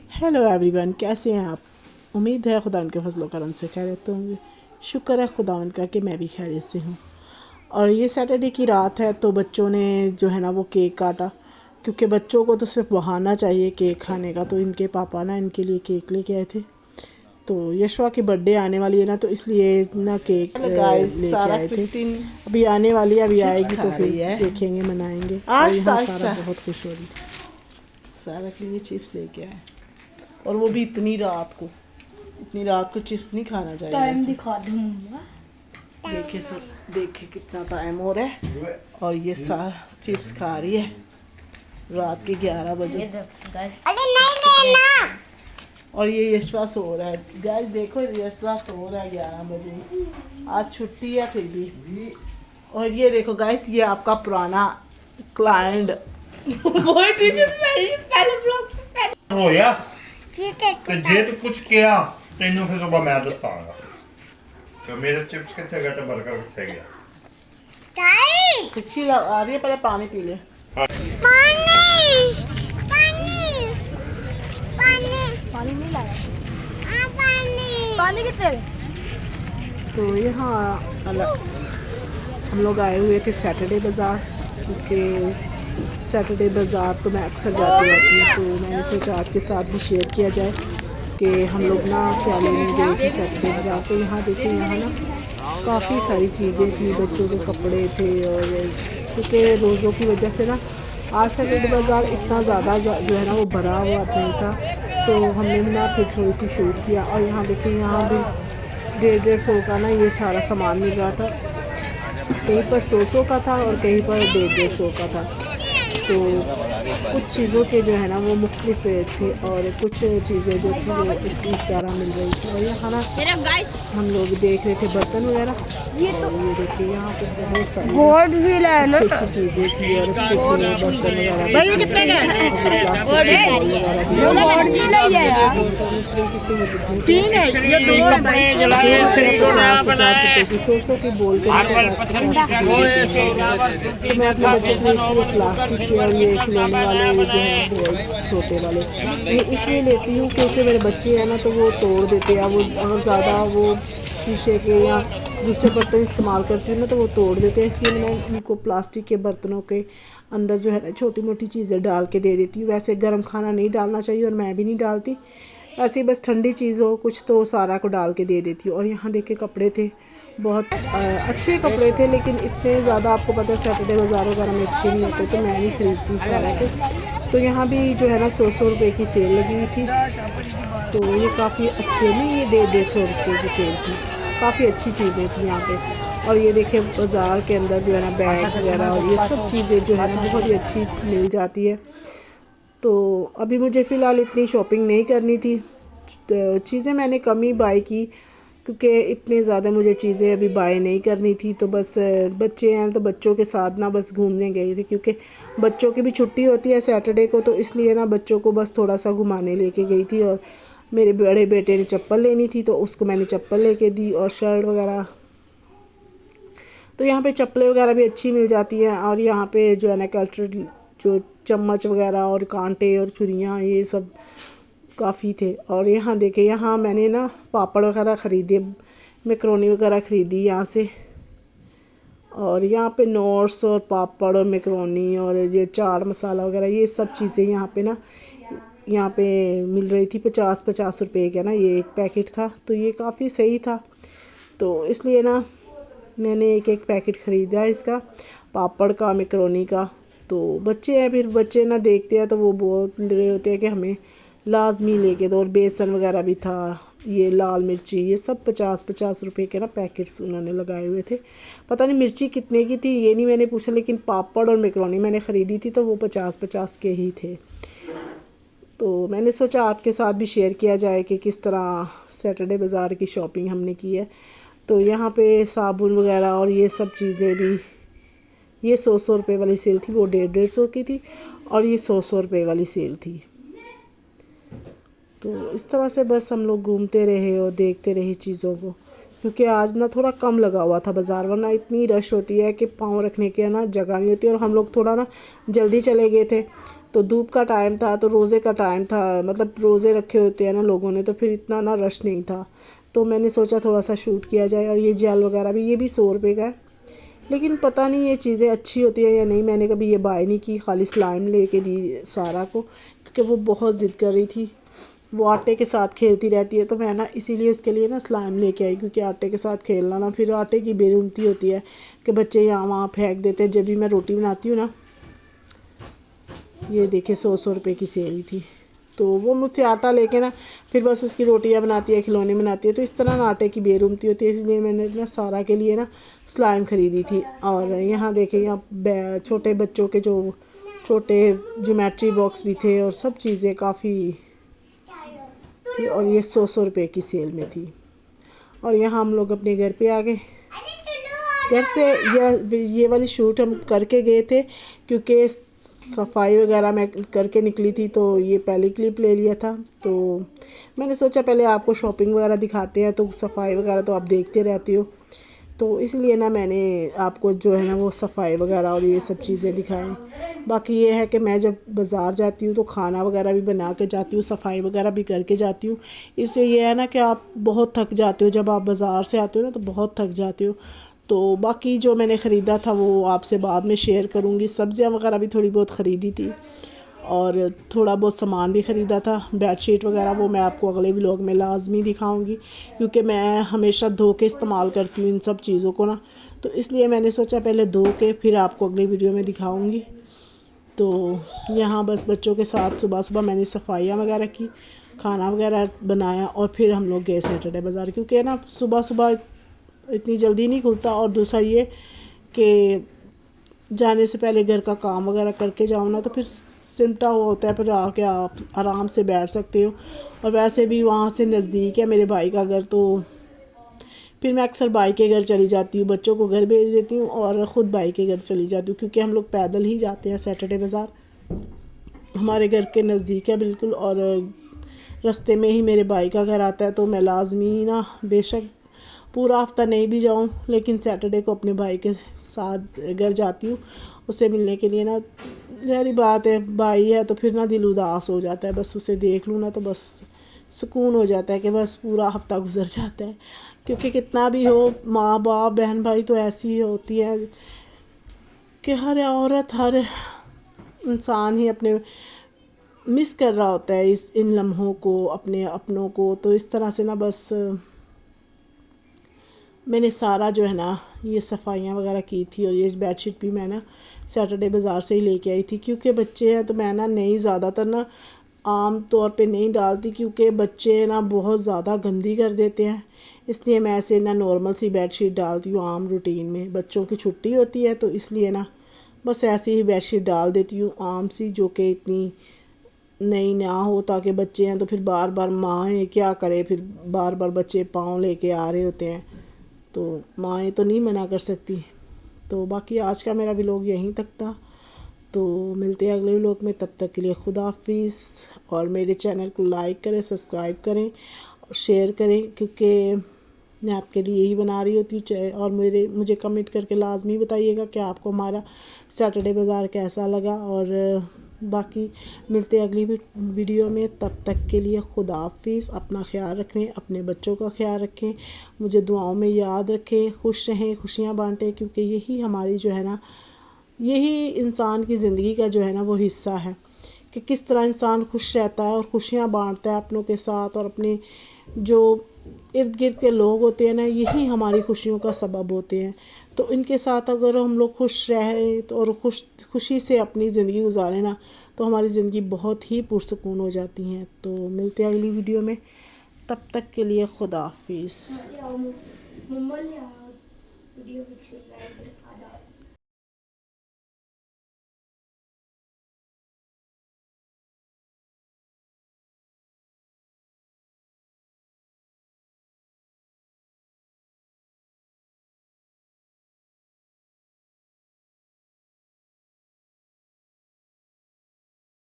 Hello everyone, कैसे हैं आप। उम्मीद है खुदा के फजलो करम से खैरियत होंगे। शुक्र है खुदावंद का कि मैं भी खैरियत से हूँ। और ये सैटरडे की रात है तो बच्चों ने जो है ना वो केक काटा, क्योंकि बच्चों को तो सिर्फ बहाना चाहिए केक खाने का। तो इनके पापा ना इनके लिए केक लेके आए थे। तो यशवा की बर्थडे आने वाली है ना, तो इसलिए ना केक लेके आए थे। अभी आने वाली है, अभी आएगी तो फिर देखेंगे, मनाएंगे। और यहाँ सारा बहुत खुश हो रही थी। सारा के लिए चिप्स लेके आए, और वो भी इतनी रात को चिप्स नहीं खाना चाहिए। टाइम दिखा दूंगा। देखे सब, देखे कितना टाइम हो रहा है। और ये सारा चिप्स खा रही है रात के 11 बजे। अरे नहीं लेना। और ये यशवा सो रहा है। गाइस देखो, यशवा सो रहा है 11 बजे। आज छुट्टी है फिर भी। और ये देखो गाइस, ये आपका पुराना क्लाइंट ਹੋਇਆ ਤੇ ਜੇ ਤੂੰ ਕੁਝ ਕਿਹਾ ਤੈਨੂੰ ਫਿਰ ਸਵੇਰ ਮੈਂ ਦੱਸਾਂਗਾ ਕਿ ਮੇਰੇ चिप्स कितने गए थे बर्गर कितने गया अच्छी आ रही है। पहले पानी पी ले। पानी नहीं लाया। पानी कितने? तो यहाँ हम लोग आए हुए थे सैटरडे बाज़ार, क्योंकि सैटरडे बाज़ार तो मैं अक्सर जाती रहती हूँ। तो मैंने सोचा आपके साथ भी शेयर किया जाए कि हम लोग ना क्या लेने गए थे सैटरडे बाज़ार। तो यहाँ देखिए, यहाँ ना काफ़ी सारी चीज़ें थी, बच्चों के कपड़े थे। और क्योंकि रोज़ों की वजह से ना आज सैटरडे बाज़ार इतना ज़्यादा जो है ना वो भरा हुआ नहीं था। तो हमने भी ना फिर थोड़ी सी शूट किया। और यहाँ देखिए, यहाँ भी 150-150 का ना ये सारा सामान मिल रहा था। कहीं पर 100 का था और कहीं पर 150 का था। तो कुछ चीज़ों के जो है ना वो मुख्तलिफ रेट थे, और कुछ चीज़ें जो थी वो इस तरह मिल रही थी। और यहाँ ना हम लोग देख रहे थे बर्तन वगैरह। ये देखिए, यहाँ पे बहुत सारी अच्छी चीज़ें थी और अच्छे बर्तन वगैरह 50 की 100 की बोल के। तो मैं अपने बच्चे के लिए इसलिए प्लास्टिक के और ये खिलौने वाले जो हैं बॉल्स छोटे वाले, ये इसलिए लेती हूँ क्योंकि मेरे बच्चे हैं ना तो वो तोड़ देते हैं। वो अगर ज़्यादा वो शीशे के या दूसरे बर्तन इस्तेमाल करती हूँ ना तो वो तोड़ देते हैं। इसलिए मैं उनको प्लास्टिक के बर्तनों के अंदर जो है ना छोटी मोटी चीज़ें डाल के दे देती हूँ। वैसे गर्म खाना नहीं डालना चाहिए और मैं भी नहीं डालती, ऐसे बस ठंडी चीज़ हो कुछ तो सारा को डाल के दे देती हूँ। और यहाँ देखे कपड़े थे, बहुत अच्छे कपड़े थे, लेकिन इतने ज़्यादा आपको पता है सैटरडे बाज़ार वगैरह में अच्छे नहीं होते, तो मैं नहीं ख़रीदती सारा के। तो यहाँ भी जो है ना 100 रुपये की सेल लगी हुई थी। तो ये काफ़ी अच्छे नहीं, ये 150 रुपये की सेल थी। काफ़ी अच्छी चीज़ें थी यहाँ पे। और ये देखिए बाज़ार के अंदर जो है ना बैग वगैरह और ये सब चीज़ें जो है ना बहुत ही अच्छी मिल जाती है। तो अभी मुझे फ़िलहाल इतनी शॉपिंग नहीं करनी थी, चीज़ें मैंने कम ही बाय की, क्योंकि इतने ज़्यादा मुझे चीज़ें अभी बाय नहीं करनी थी। तो बस बच्चे हैं तो बच्चों के साथ ना बस घूमने गए थे, क्योंकि बच्चों की भी छुट्टी होती है सैटरडे को, तो इसलिए ना बच्चों को बस थोड़ा सा घुमाने लेके गई थी। और मेरे बड़े बेटे ने चप्पल लेनी थी तो उसको मैंने चप्पल लेके दी और शर्ट वगैरह। तो यहाँ पे चप्पलें वगैरह भी अच्छी मिल जाती हैं। और यहाँ पे जो है ना कल्चर जो चम्मच वगैरह और कांटे और छुरियाँ ये सब काफ़ी थे। और यहाँ देखे, यहाँ मैंने ना पापड़ वगैरह ख़रीदे, मैकरोनी वगैरह ख़रीदी यहाँ से। और यहाँ पे नोट्स और पापड़ और मैकरोनी और ये चाट मसाला वगैरह ये सब चीज़ें यहाँ पे ना यहाँ पे मिल रही थी। 50-50 रुपये का ना ये एक पैकेट था, तो ये काफ़ी सही था। तो इसलिए ना मैंने एक पैकेट ख़रीदा इसका, पापड़ का, मैकरोनी का। तो बच्चे हैं, फिर बच्चे ना देखते हैं तो वो बोल रहे होते हैं कि हमें लाजमी लेके दो। और बेसन वगैरह भी था, ये लाल मिर्ची, ये सब 50-50 रुपये के ना पैकेट्स उन्होंने लगाए हुए थे। पता नहीं मिर्ची कितने की थी ये नहीं मैंने पूछा, लेकिन पापड़ और मैकरोनी मैंने ख़रीदी थी तो वो 50-50 के ही थे। तो मैंने सोचा आपके साथ भी शेयर किया जाए कि किस तरह सैटरडे बाज़ार की शॉपिंग हमने की है। तो यहाँ पे साबुन वगैरह और ये सब चीज़ें भी, ये 100 रुपये वाली सेल थी, वो 150 की थी। और ये 100 रुपये वाली सेल थी। तो इस तरह से बस हम लोग घूमते रहे और देखते रहे चीज़ों को, क्योंकि आज ना थोड़ा कम लगा हुआ था बाज़ार, वरना इतनी रश होती है कि पाँव रखने की ना जगह नहीं होती। और हम लोग थोड़ा ना जल्दी चले गए थे, तो धूप का टाइम था, तो रोज़े का टाइम था, मतलब रोज़े रखे होते हैं ना लोगों ने, तो फिर इतना ना रश नहीं था। तो मैंने सोचा थोड़ा सा शूट किया जाए। और ये जेल वगैरह भी, ये भी 100 रुपये का है, लेकिन पता नहीं ये चीज़ें अच्छी होती है या नहीं। मैंने कभी ये बाय नहीं की, खाली स्लाइम लेके दी सारा को, क्योंकि वो बहुत ज़िद कर रही थी, वो आटे के साथ खेलती रहती है। तो मैं ना इसीलिए इसके लिए ना स्लाइम लेके आई, क्योंकि आटे के साथ खेलना ना, फिर आटे की बेरुमती होती है कि बच्चे यहाँ वहाँ फेंक देते हैं। जब भी मैं रोटी बनाती हूँ ना, ये देखिए 100 रुपये की सेल थी, तो वो मुझसे आटा लेके ना फिर बस उसकी रोटियां बनाती है, खिलौने बनाती है। तो इस तरह ना आटे की बेरुमती होती है, इसलिए मैंने ना सारा के लिए ना स्लाइम ख़रीदी थी। और यहाँ देखें, यहाँ छोटे बच्चों के जो छोटे ज्योमेट्री बॉक्स भी थे और सब चीज़ें काफ़ी थी, और ये 100 रुपये की सेल में थी। और यहाँ हम लोग अपने घर पे आ गए। घर से ये वाली शूट हम करके गए थे, क्योंकि सफाई वगैरह मैं करके निकली थी, तो ये पहली क्लिप ले लिया था। तो मैंने सोचा पहले आपको शॉपिंग वगैरह दिखाते हैं, तो सफाई वगैरह तो आप देखते रहती हो, तो इसलिए ना मैंने आपको जो है ना वो सफाई वगैरह और ये सब चीज़ें दिखाएं। बाकी ये है कि मैं जब बाज़ार जाती हूँ तो खाना वगैरह भी बना के जाती हूँ, सफाई वगैरह भी करके जाती हूँ। इससे ये है ना कि आप बहुत थक जाते हो, जब आप बाज़ार से आते हो ना तो बहुत थक जाते हो। तो बाकी जो मैंने ख़रीदा था वो आपसे बाद में शेयर करूँगी। सब्ज़ियाँ वगैरह भी थोड़ी बहुत ख़रीदी थी, और थोड़ा बहुत सामान भी ख़रीदा था, बेडशीट वगैरह, वो मैं आपको अगले व्लॉग में लाजमी दिखाऊंगी, क्योंकि मैं हमेशा धो के इस्तेमाल करती हूँ इन सब चीज़ों को ना, तो इसलिए मैंने सोचा पहले धो के फिर आपको अगली वीडियो में दिखाऊंगी। तो यहाँ बस बच्चों के साथ सुबह सुबह मैंने सफाइयाँ वगैरह की, खाना वगैरह बनाया, और फिर हम लोग गए सैटरडे बाज़ार, क्योंकि ना सुबह सुबह इतनी जल्दी नहीं खुलता, और दूसरा ये कि जाने से पहले घर का काम वगैरह करके जाओ ना, तो फिर सिमटा हुआ होता है, फिर आके आप आराम से बैठ सकते हो। और वैसे भी वहाँ से नज़दीक है मेरे भाई का घर, तो फिर मैं अक्सर भाई के घर चली जाती हूँ, बच्चों को घर भेज देती हूँ और ख़ुद भाई के घर चली जाती हूँ, क्योंकि हम लोग पैदल ही जाते हैं सैटरडे बाज़ार, हमारे घर के नज़दीक है बिल्कुल, और रास्ते में ही मेरे भाई का घर आता है। तो मैं लाजमी ना, बेशक पूरा हफ्ता नहीं भी जाऊँ, लेकिन सैटरडे को अपने भाई के साथ घर जाती हूँ उससे मिलने के लिए ना। ज़ाहिर बात है, भाई है तो फिर ना दिल उदास हो जाता है, बस उसे देख लूँ ना तो बस सुकून हो जाता है कि बस पूरा हफ्ता गुजर जाता है। क्योंकि कितना भी हो, माँ बाप बहन भाई तो ऐसी ही होती है कि हर औरत, हर इंसान ही अपने मिस कर रहा होता है इन लम्हों को, अपने अपनों को। तो इस तरह से ना बस मैंने सारा जो है ना ये सफाइयाँ वगैरह की थी, और ये बेडशीट भी मैं ना सैटरडे बाज़ार से ही लेके आई थी, क्योंकि बच्चे हैं तो मैं ना नहीं, ज़्यादातर ना आम तौर पे नहीं डालती, क्योंकि बच्चे ना बहुत ज़्यादा गंदी कर देते हैं, इसलिए मैं ऐसे ना नॉर्मल सी बेडशीट डालती हूँ आम रूटीन में। बच्चों की छुट्टी होती है तो इसलिए ना बस ऐसी ही बेडशीट डाल देती हूँ आम सी, जो कि इतनी नई ना हो, ताकि बच्चे हैं तो फिर बार बार माएँ क्या करे, फिर बार बार बच्चे पाँव लेके आ रहे होते हैं, तो माएँ तो नहीं मना कर सकती। तो बाकी आज का मेरा व्लॉग यहीं तक था, तो मिलते हैं अगले व्लॉग में, तब तक के लिए खुदा हाफिज़। और मेरे चैनल को लाइक करें, सब्सक्राइब करें और शेयर करें, क्योंकि मैं आपके लिए यही बना रही होती हूँ। और मुझे कमेंट करके लाजमी बताइएगा कि आपको हमारा सैटरडे बाज़ार कैसा लगा। और बाकी मिलते हैं अगली वीडियो में, तब तक के लिए खुदा हाफिज़। अपना ख्याल रखें, अपने बच्चों का ख्याल रखें, मुझे दुआओं में याद रखें, खुश रहें, खुशियाँ बांटें, क्योंकि यही हमारी जो है ना, यही इंसान की ज़िंदगी का जो है ना वो हिस्सा है कि किस तरह इंसान खुश रहता है और खुशियाँ बांटता है अपनों के साथ, और अपने जो इर्द गिर्द के लोग होते हैं ना, यही हमारी खुशियों का सबब होते हैं। तो इनके साथ अगर हम लोग खुश रहें तो, और खुशी से अपनी ज़िंदगी गुजारें ना, तो हमारी ज़िंदगी बहुत ही पुरसुकून हो जाती हैं। तो मिलते हैं अगली वीडियो में, तब तक के लिए खुदा हाफिज़।